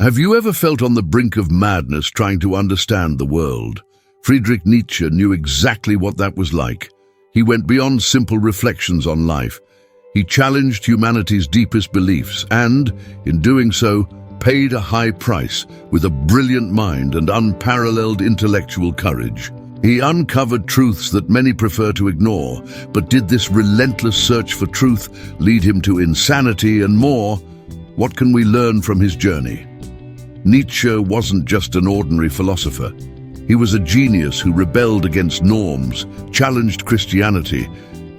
Have you ever felt on the brink of madness trying to understand the world? Friedrich Nietzsche knew exactly what that was like. He went beyond simple reflections on life. He challenged humanity's deepest beliefs and, in doing so, paid a high price with a brilliant mind and unparalleled intellectual courage. He uncovered truths that many prefer to ignore, but did this relentless search for truth lead him to insanity and more? What can we learn from his journey? Nietzsche wasn't just an ordinary philosopher. He was a genius who rebelled against norms, challenged Christianity,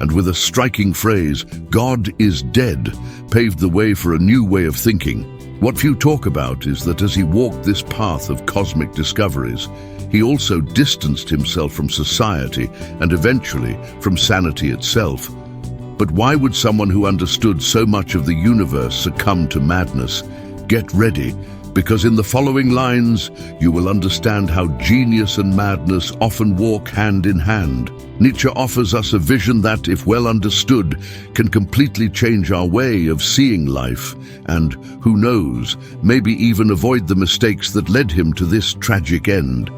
and with a striking phrase, "God is dead," paved the way for a new way of thinking. What few talk about is that as he walked this path of cosmic discoveries, he also distanced himself from society and eventually from sanity itself. But why would someone who understood so much of the universe succumb to madness? Get ready, because in the following lines, you will understand how genius and madness often walk hand in hand. Nietzsche offers us a vision that, if well understood, can completely change our way of seeing life and, who knows, maybe even avoid the mistakes that led him to this tragic end.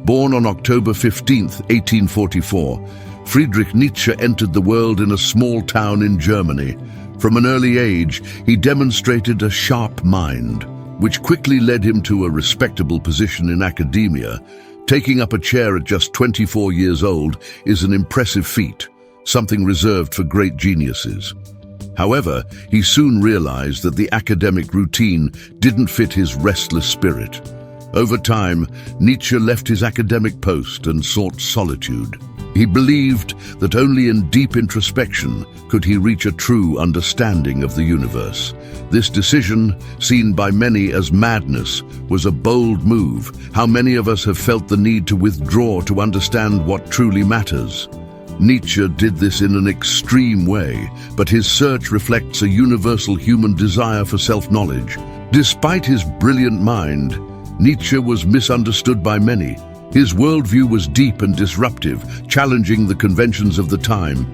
Born on October 15, 1844, Friedrich Nietzsche entered the world in a small town in Germany. From an early age, he demonstrated a sharp mind, which quickly led him to a respectable position in academia. Taking up a chair at just 24 years old is an impressive feat, something reserved for great geniuses. However, he soon realized that the academic routine didn't fit his restless spirit. Over time, Nietzsche left his academic post and sought solitude. He believed that only in deep introspection could he reach a true understanding of the universe. This decision, seen by many as madness, was a bold move. How many of us have felt the need to withdraw to understand what truly matters? Nietzsche did this in an extreme way, but his search reflects a universal human desire for self-knowledge. Despite his brilliant mind, Nietzsche was misunderstood by many. His worldview was deep and disruptive, challenging the conventions of the time.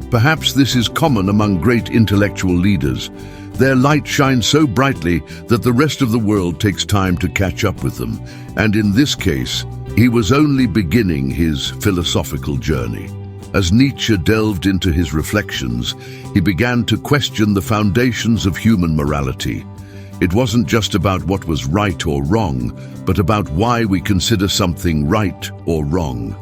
Perhaps this is common among great intellectual leaders. Their light shines so brightly that the rest of the world takes time to catch up with them. And in this case, he was only beginning his philosophical journey. As Nietzsche delved into his reflections, he began to question the foundations of human morality. It wasn't just about what was right or wrong, but about why we consider something right or wrong.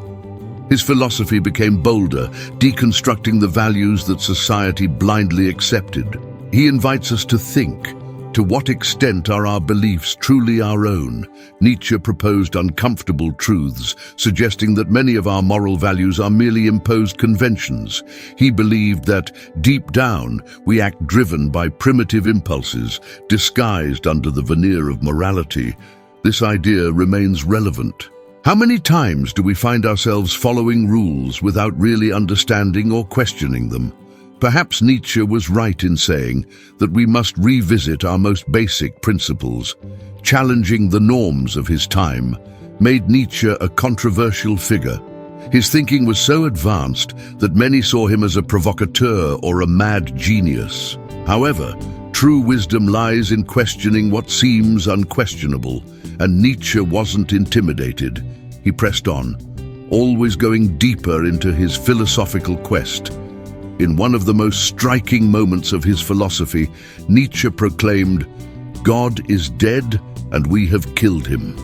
His philosophy became bolder, deconstructing the values that society blindly accepted. He invites us to think. To what extent are our beliefs truly our own? Nietzsche proposed uncomfortable truths, suggesting that many of our moral values are merely imposed conventions. He believed that, deep down, we act driven by primitive impulses, disguised under the veneer of morality. This idea remains relevant. How many times do we find ourselves following rules without really understanding or questioning them? Perhaps Nietzsche was right in saying that we must revisit our most basic principles. Challenging the norms of his time made Nietzsche a controversial figure. His thinking was so advanced that many saw him as a provocateur or a mad genius. However, true wisdom lies in questioning what seems unquestionable, and Nietzsche wasn't intimidated. He pressed on, always going deeper into his philosophical quest. In one of the most striking moments of his philosophy, Nietzsche proclaimed, "God is dead and we have killed him."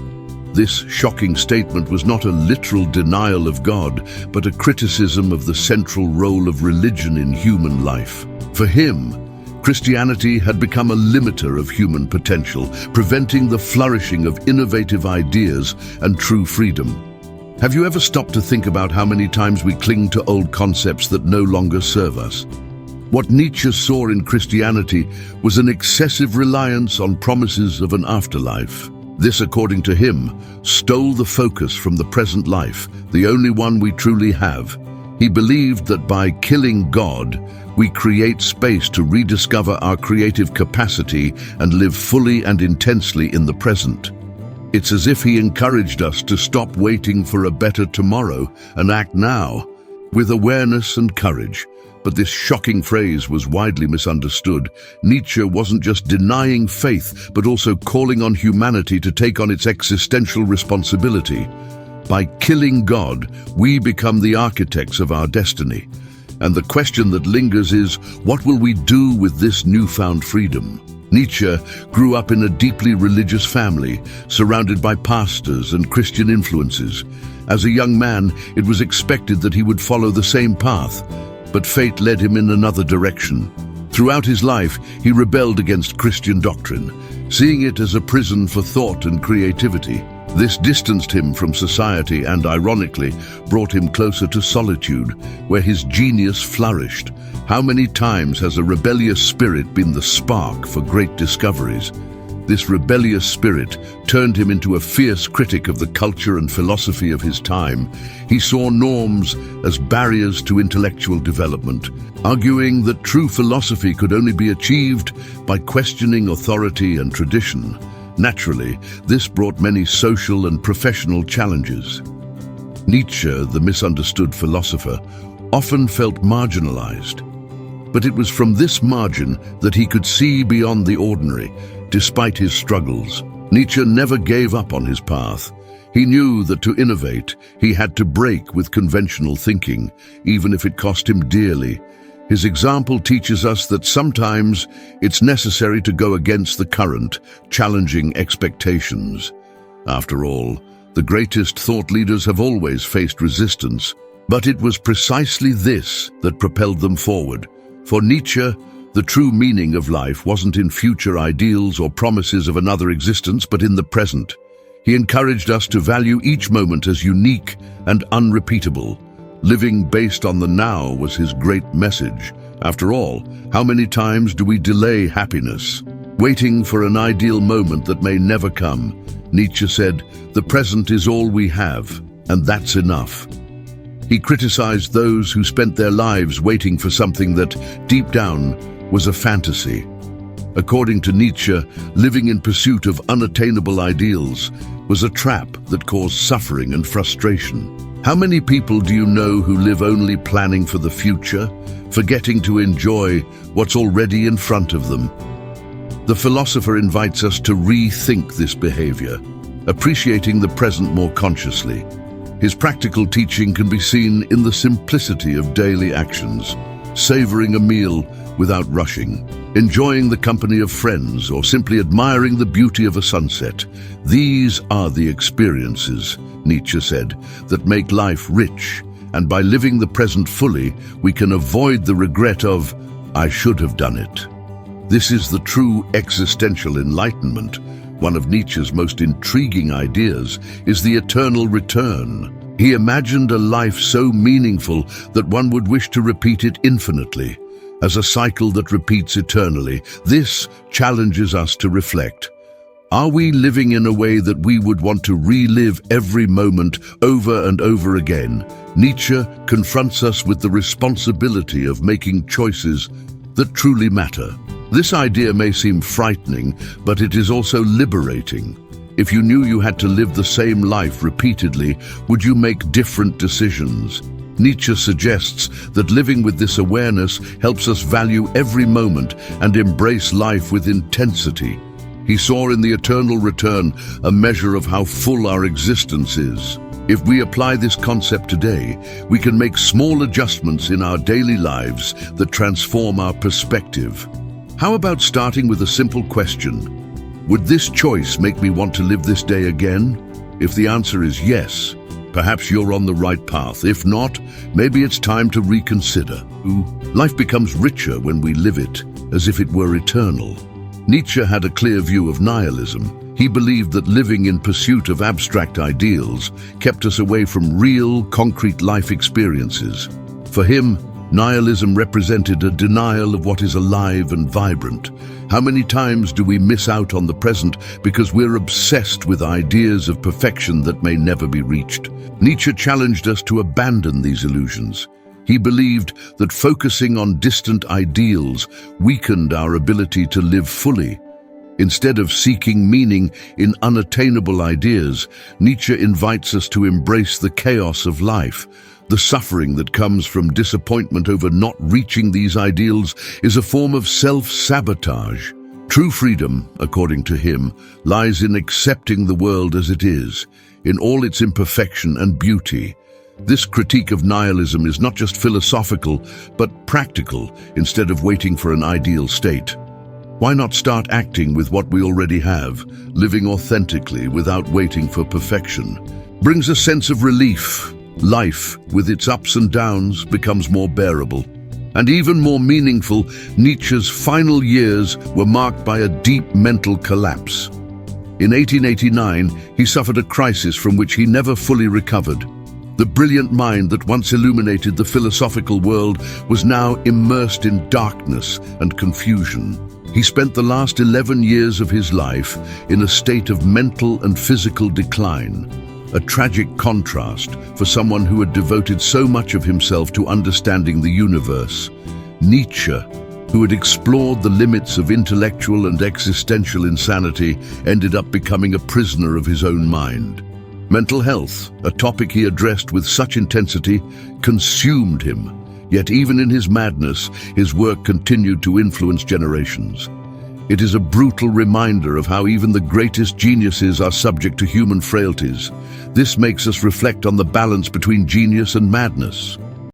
This shocking statement was not a literal denial of God, but a criticism of the central role of religion in human life. For him, Christianity had become a limiter of human potential, preventing the flourishing of innovative ideas and true freedom. Have you ever stopped to think about how many times we cling to old concepts that no longer serve us? What Nietzsche saw in Christianity was an excessive reliance on promises of an afterlife. This, according to him, stole the focus from the present life, the only one we truly have. He believed that by killing God, we create space to rediscover our creative capacity and live fully and intensely in the present. It's as if he encouraged us to stop waiting for a better tomorrow and act now. with awareness and courage. But this shocking phrase was widely misunderstood. Nietzsche wasn't just denying faith, but also calling on humanity to take on its existential responsibility. By killing God, we become the architects of our destiny. And the question that lingers is, what will we do with this newfound freedom? Nietzsche grew up in a deeply religious family, surrounded by pastors and Christian influences. As a young man, it was expected that he would follow the same path, but fate led him in another direction. Throughout his life, he rebelled against Christian doctrine, seeing it as a prison for thought and creativity. This distanced him from society and, ironically, brought him closer to solitude, where his genius flourished. How many times has a rebellious spirit been the spark for great discoveries? This rebellious spirit turned him into a fierce critic of the culture and philosophy of his time. He saw norms as barriers to intellectual development, arguing that true philosophy could only be achieved by questioning authority and tradition. Naturally, this brought many social and professional challenges. Nietzsche, the misunderstood philosopher, often felt marginalized. But it was from this margin that he could see beyond the ordinary. Despite his struggles, Nietzsche never gave up on his path. He knew that to innovate, he had to break with conventional thinking, even if it cost him dearly. His example teaches us that sometimes it's necessary to go against the current, challenging expectations. After all, the greatest thought leaders have always faced resistance, but it was precisely this that propelled them forward. For Nietzsche, the true meaning of life wasn't in future ideals or promises of another existence, but in the present. He encouraged us to value each moment as unique and unrepeatable. Living based on the now was his great message. After all, how many times do we delay happiness, waiting for an ideal moment that may never come? Nietzsche said, "The present is all we have, and that's enough." He criticized those who spent their lives waiting for something that, deep down, was a fantasy. According to Nietzsche, living in pursuit of unattainable ideals was a trap that caused suffering and frustration. How many people do you know who live only planning for the future, forgetting to enjoy what's already in front of them? The philosopher invites us to rethink this behavior, appreciating the present more consciously. His practical teaching can be seen in the simplicity of daily actions, savoring a meal without rushing, enjoying the company of friends, or simply admiring the beauty of a sunset. These are the experiences, Nietzsche said, that make life rich, and by living the present fully, we can avoid the regret of, "I should have done it." This is the true existential enlightenment. One of Nietzsche's most intriguing ideas is the eternal return. He imagined a life so meaningful that one would wish to repeat it infinitely, as a cycle that repeats eternally. This challenges us to reflect. Are we living in a way that we would want to relive every moment over and over again? Nietzsche confronts us with the responsibility of making choices that truly matter. This idea may seem frightening, but it is also liberating. If you knew you had to live the same life repeatedly, would you make different decisions? Nietzsche suggests that living with this awareness helps us value every moment and embrace life with intensity. He saw in the eternal return a measure of how full our existence is. If we apply this concept today, we can make small adjustments in our daily lives that transform our perspective. How about starting with a simple question? Would this choice make me want to live this day again? If the answer is yes, perhaps you're on the right path. If not, maybe it's time to reconsider. Life becomes richer when we live it as if it were eternal. Nietzsche had a clear view of nihilism. He believed that living in pursuit of abstract ideals kept us away from real, concrete life experiences. For him, nihilism represented a denial of what is alive and vibrant. How many times do we miss out on the present because we're obsessed with ideas of perfection that may never be reached? Nietzsche challenged us to abandon these illusions. He believed that focusing on distant ideals weakened our ability to live fully. Instead of seeking meaning in unattainable ideas, Nietzsche invites us to embrace the chaos of life, The suffering that comes from disappointment over not reaching these ideals is a form of self-sabotage. True freedom, according to him, lies in accepting the world as it is, in all its imperfection and beauty. This critique of nihilism is not just philosophical, but practical, instead of waiting for an ideal state. Why not start acting with what we already have, living authentically without waiting for perfection? Brings a sense of relief. Life, with its ups and downs, becomes more bearable. And even more meaningful, Nietzsche's final years were marked by a deep mental collapse. In 1889, he suffered a crisis from which he never fully recovered. The brilliant mind that once illuminated the philosophical world was now immersed in darkness and confusion. He spent the last 11 years of his life in a state of mental and physical decline, a tragic contrast for someone who had devoted so much of himself to understanding the universe. Nietzsche, who had explored the limits of intellectual and existential insanity, ended up becoming a prisoner of his own mind. Mental health, a topic he addressed with such intensity, consumed him. Yet even in his madness, his work continued to influence generations. It is a brutal reminder of how even the greatest geniuses are subject to human frailties. This makes us reflect on the balance between genius and madness.